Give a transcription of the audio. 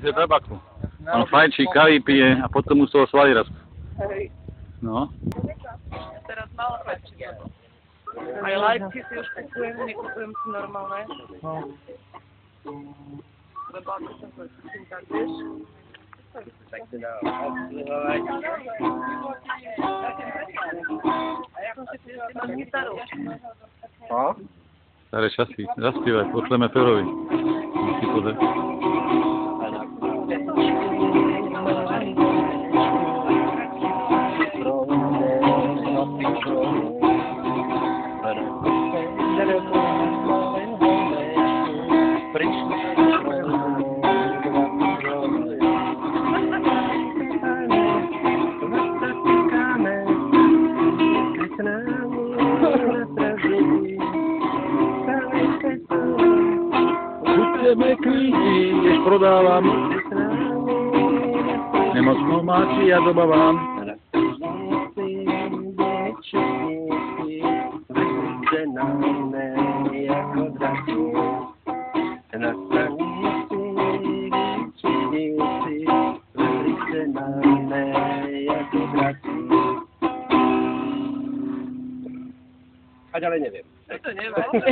je tabaku. On fajčí, kávy pije a potom mu z toho svaly rastú. No. Teraz málo fajčí. Aj lajky si už kupujem, nekupujem si normálne. Lebo ako som to cítim, tak vieš. Tak si dá obsluhovať. A ja som si priniesla mám gitaru. Staré časy, zaspievaj, pošleme Ferovi. Musí pozrieť. Buďme klíni, než prodávam. Nemocnou máči ja dobavám. A ďalej neviem. To neviem.